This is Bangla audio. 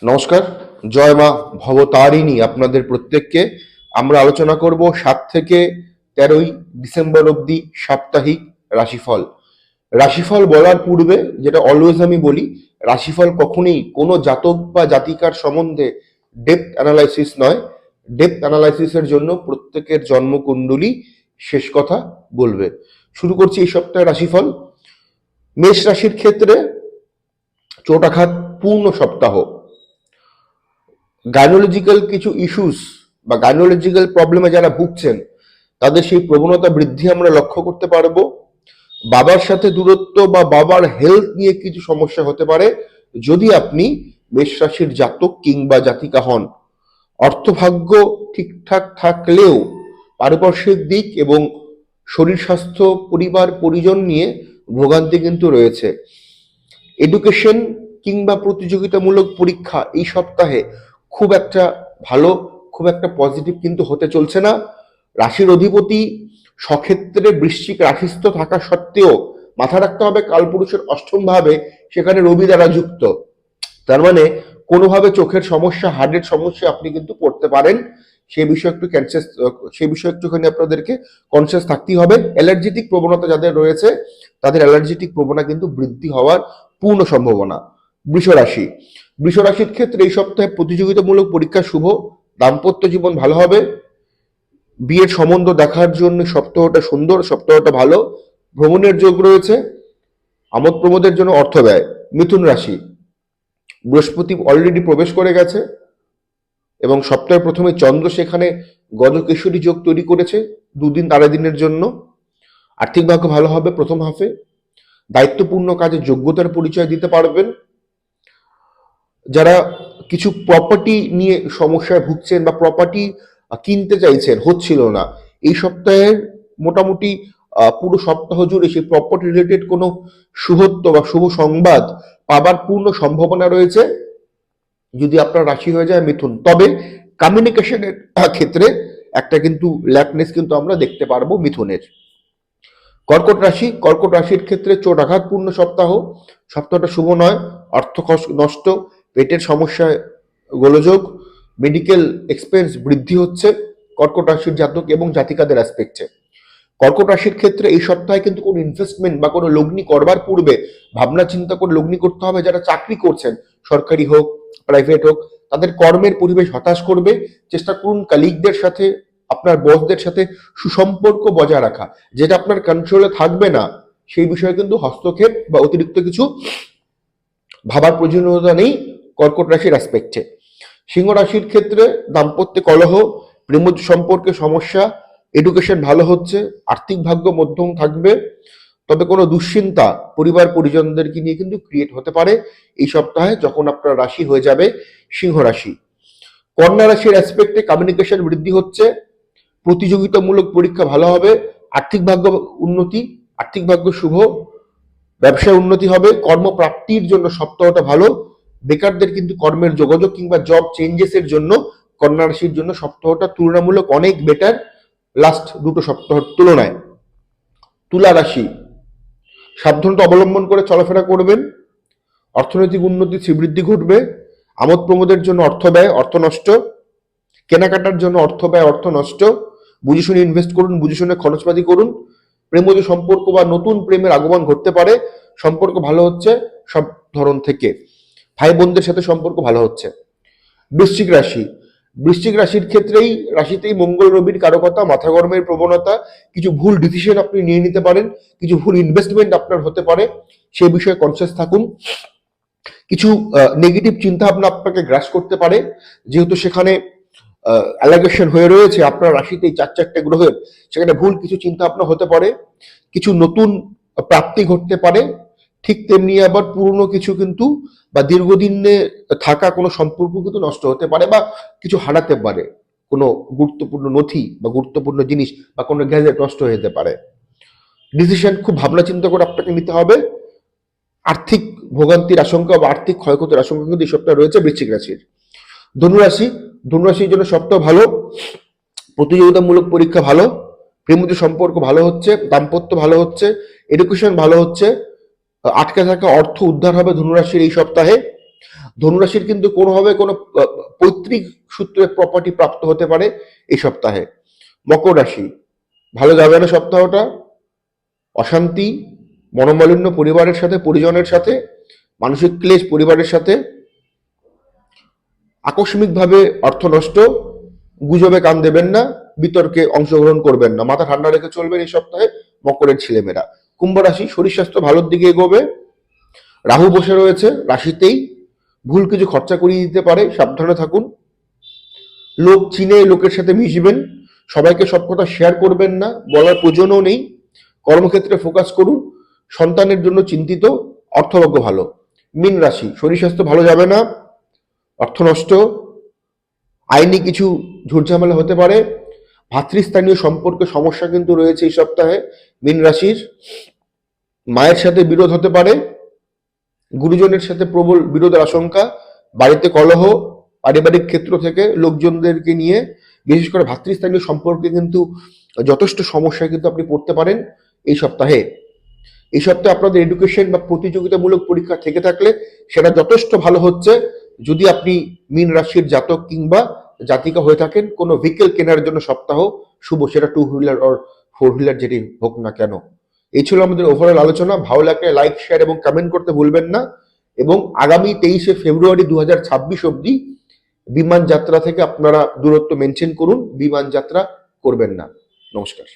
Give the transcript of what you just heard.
নমস্কার। জয় মা ভবতারিণী আপনাদের প্রত্যেককে। আমরা আলোচনা করব 7 থেকে 13ই ডিসেম্বর অবধি সাপ্তাহিক রাশিফল। রাশিফল বলার পূর্বে যেটা অলওয়েজ আমি বলি, রাশিফল কখনোই কোনো জাতক বা জাতিকার সম্বন্ধে ডেপথ অ্যানালাইসিস নয়। ডেপথ অ্যানালাইসিসের জন্য প্রত্যেকের জন্মকুণ্ডলী শেষ কথা বলবে। শুরু করছি এই সপ্তাহে রাশিফল। মেষ রাশির ক্ষেত্রে চোটাঘাত পূর্ণ সপ্তাহ। গাইনোলজিক্যাল কিছু ইস্যুস বা গাইনোলজিক্যাল প্রবলেমে যারা ভুগছেন তাদের সেই প্রবণতা বৃদ্ধি আমরা লক্ষ্য করতে পারবো। বাবার সাথে দূরত্ব বা বাবার হেলথ নিয়ে কিছু সমস্যা হতে পারে যদি আপনি মেষ রাশির জাতক কিংবা জাতিকা হন। অর্থভাগ্য ঠিকঠাক থাকলেও পারিপার্শ্বিক দিক এবং শরীর স্বাস্থ্য পরিবার পরিজন নিয়ে ভোগান্তি কিন্তু রয়েছে। এডুকেশন কিংবা প্রতিযোগিতামূলক পরীক্ষা এই সপ্তাহে খুব একটা ভালো, খুব একটা পজিটিভ কিন্তু হতে চলছে না। রাশির অধিপতি সক্ষেত্রে বৃশ্চিক রাশিস্থ থাকা সত্ত্বেও মাথা রাখতে হবে কালপুরুষের অষ্টম ভাবে সেখানে রবি দ্বারা যুক্ত। তার মানে কোনোভাবে চোখের সমস্যা, হার্টের সমস্যা আপনি কিন্তু পড়তে পারেন। সেই বিষয়ে একটুখানি আপনাদেরকে কনসিয়াস থাকতেই হবে। অ্যালার্জেটিক প্রবণতা যাদের রয়েছে তাদের অ্যালার্জেটিক প্রবণতা কিন্তু বৃদ্ধি হওয়ার পূর্ণ সম্ভাবনা। বৃষ রাশি, বৃষ রাশির ক্ষেত্রে এই সপ্তাহে প্রতিযোগিতামূলক পরীক্ষা শুভ। দাম্পত্য জীবন ভালো হবে। বিয়ের সম্বন্ধ দেখার জন্য সপ্তাহটা সুন্দর, সপ্তাহটা ভালো। ভ্রমণের যোগ রয়েছে। আমোদ প্রমোদের জন্য অর্থ ব্যয়। মিথুন রাশি, বৃহস্পতি অলরেডি প্রবেশ করে গেছে এবং সপ্তাহের প্রথমে চন্দ্র সেখানে গজকেশরী যোগ তৈরি করেছে 2 দিন 4 দিনের জন্য। আর্থিক ভাগ্য ভালো হবে প্রথম হাফে। দায়িত্বপূর্ণ কাজে যোগ্যতার পরিচয় দিতে পারবেন। যারা কিছু প্রপার্টি নিয়ে সমস্যায় ভুগছেন বা প্রপার্টি কিনতে চাইছেন, হচ্ছিল না, এই সপ্তাহের মোটামুটি পুরো সপ্তাহ জুড়ে সেই প্রপার্টি রিলেটেড কোনো শুভত্ব বা শুভ সংবাদ পাবার পূর্ণ সম্ভাবনা রয়েছে যদি আপনার রাশি হয়ে যায় মিথুন। তবে কমিউনিকেশনের ক্ষেত্রে একটা কিন্তু ল্যাকনেস কিন্তু আমরা দেখতে পারবো মিথুনের। কর্কট রাশি, কর্কট রাশির ক্ষেত্রে চোট আঘাতপূর্ণ সপ্তাহ। সপ্তাহটা শুভ নয়। অর্থ নষ্ট, পেটের সমস্যায় গোলযোগ, মেডিকেল এক্সপেন্স বৃদ্ধি হচ্ছে কর্কট রাশির জাতক এবং জাতিকাদের অ্যাসপেক্টে। কর্কট রাশির ক্ষেত্রে এই সপ্তাহে কিন্তু কোনো ইনভেস্টমেন্ট বা কোনো লগ্নি করবার পূর্বে ভাবনা চিন্তা করে লগ্নি করতে হবে। যারা চাকরি করছেন, সরকারি হোক প্রাইভেট হোক, তাদের কর্মের পরিবেশ হতাশ করবে। চেষ্টা করুন কালিগদের সাথে, আপনার বসদের সাথে সুসম্পর্ক বজায় রাখা। যেটা আপনার কন্ট্রোলে থাকবে না সেই বিষয়ে কিন্তু হস্তক্ষেপ বা অতিরিক্ত কিছু ভাবার প্রয়োজনীয়তা নেই কর্কট রাশির অ্যাসপেক্টে। সিংহ রাশির ক্ষেত্রে দাম্পত্য কলহ, প্রেম সম্পর্কে সমস্যা, এডুকেশন ভালো হচ্ছে, আর্থিক ভাগ্য মধ্যম থাকবে। তবে কোনো দুশ্চিন্তা পরিবার পরিজনদেরকে নিয়ে কিন্তু ক্রিয়েট হতে পারে এই সপ্তাহে যখন আপনার রাশি হয়ে যাবে সিংহ রাশি। কন্যা রাশির অ্যাসপেক্টে কমিউনিকেশন বৃদ্ধি হচ্ছে, প্রতিযোগিতামূলক পরীক্ষা ভালো হবে, আর্থিক ভাগ্য উন্নতি, আর্থিক ভাগ্য শুভ, ব্যবসায় উন্নতি হবে। কর্মপ্রাপ্তির জন্য সপ্তাহটা ভালো। বেকারদের কিন্তু কর্মের যোগাযোগ কিংবা জব চেঞ্জেসের জন্য কন্যা রাশির জন্য সপ্তাহটা তুলনামূলক অনেক বেটার লাস্ট 2 সপ্তাহের তুলনায়। তুলা রাশি, সাবধানতা অবলম্বন করে চলাফেরা করবেন। অর্থনৈতিক উন্নতি শ্রীবৃদ্ধি ঘটবে। আমোদ প্রমোদের জন্য অর্থ ব্যয়, অর্থ নষ্ট। কেনাকাটার জন্য অর্থ ব্যয়, অর্থ নষ্ট। বুঝে শুনে ইনভেস্ট করুন, বুঝে শুনে খরচপাতি করুন। প্রেমজ সম্পর্ক বা নতুন প্রেমের আগমন ঘটতে পারে। সম্পর্ক ভালো হচ্ছে সব ধরন থেকে। ভাই বোনদের সাথে সম্পর্ক ভালো হচ্ছে। বৃশ্চিক রাশি, বৃশ্চিক রাশির ক্ষেত্রেই রাশিতেই মঙ্গল রবির কারকতা, মাথা গরমের প্রবণতা, কিছু ভুল ডিসিশন আপনি নিয়ে নিতে পারেন, কিছু ভুল ইনভেস্টমেন্ট আপনার হতে পারে, সেই বিষয়ে কনসিয়াস থাকুন। কিছু নেগেটিভ চিন্তা ভাবনা আপনাকে গ্রাস করতে পারে যেহেতু সেখানে অ্যালিগেশন হয়ে রয়েছে আপনার রাশিতে 4 গ্রহের, সেখানে ভুল কিছু চিন্তা ভাবনা হতে পারে। কিছু নতুন প্রাপ্তি ঘটতে পারে। ঠিক তেমনি আবার পুরনো কিছু কিন্তু বা দীর্ঘদিনে থাকা কোনো সম্পর্ক কিন্তু নষ্ট হতে পারে বা কিছু হারাতে পারে। কোনো গুরুত্বপূর্ণ নথি বা গুরুত্বপূর্ণ জিনিস বা কোনো গ্যাজেট নষ্ট হয়ে যেতে পারে। ডিসিশন খুব ভাবনা চিন্তা করে আপনাকে নিতে হবে। আর্থিক ভোগান্তির আশঙ্কা বা আর্থিক ক্ষয়ক্ষতির আশঙ্কা কিন্তু এই সপ্তাহে রয়েছে বৃশ্চিক রাশির। ধনুরাশি, ধনুরাশির জন্য সপ্তাহ ভালো। প্রতিযোগিতামূলক পরীক্ষা ভালো, প্রেমজ সম্পর্ক ভালো হচ্ছে, দাম্পত্য ভালো হচ্ছে, এডুকেশন ভালো হচ্ছে। আটকে থাকা অর্থ উদ্ধার হবে ধনুরাশির এই সপ্তাহে। ধনুরাশির কিন্তু কোনোভাবে কোনো পৈতৃক সূত্রে প্রপার্টি প্রাপ্ত হতে পারে এই সপ্তাহে। মকর রাশি, ভালো যাবে না সপ্তাহটা, অশান্তি, মনোমালিন্য পরিবারের সাথে, পরিজনের সাথে, মানসিক ক্লেশ পরিবারের সাথে, আকস্মিকভাবে অর্থ নষ্ট, গুজবে কান দেবেন না, বিতর্কে অংশগ্রহণ করবেন না, মাথা ঠান্ডা রেখে চলবেন এই সপ্তাহে মকরের ছেলেমেয়েরা। কুম্ভ রাশি, শরীর স্বাস্থ্য ভালোর দিকে এগোবে, রাহু বসে রয়েছে রাশিতেই, ভুল কিছু খরচা করিয়ে দিতে পারে, সাবধানে থাকুন। লোক চিনে লোকের সাথে মিশবেন, সবাইকে সব কথা শেয়ার করবেন না, বলার প্রয়োজনও নেই। কর্মক্ষেত্রে ফোকাস করুন, সন্তানের জন্য চিন্তিত, অর্থভাগ্য ভালো। মীন রাশি, শরীর স্বাস্থ্য ভালো যাবে না, অর্থ নষ্ট, আইনি কিছু ঝুটঝামেলা হতে পারে, ভাতৃস্থানীয় সম্পর্কে সমস্যা কিন্তু রয়েছে এই সপ্তাহে। মীন রাশির মায়ের সাথে বিরোধ হতে পারে, গুরুজনের সাথে প্রবল বিরোধের আশঙ্কা, বাড়িতে কলহ, পারিবারিক ক্ষেত্র থেকে লোকজনদেরকে নিয়ে বিশেষ করে ভাতৃস্থানীয় সম্পর্কে কিন্তু যথেষ্ট সমস্যায় কিন্তু আপনি পড়তে পারেন এই সপ্তাহে। এই সপ্তাহে আপনাদের এডুকেশন বা প্রতিযোগিতামূলক পরীক্ষা থেকে থাকলে সেটা যথেষ্ট ভালো হচ্ছে। যদি আপনি মীন রাশির জাতক কিংবা জাতিকা হয়ে থাকেন, কোনো ভেহিকেল কেনার জন্য সপ্তাহ শুভ, সেটা 2 হুইলার অর 4 হুইলার যেটি হোক না কেন। এই ছিল আমাদের ওভারঅল আলোচনা। ভালো লাগলে লাইক, শেয়ার এবং কমেন্ট করতে ভুলবেন না। এবং আগামী 23শে ফেব্রুয়ারি 2026 অবধি বিমান যাত্রা থেকে আপনারা দূরত্ব মেনটেন করুন, বিমান যাত্রা করবেন না। নমস্কার।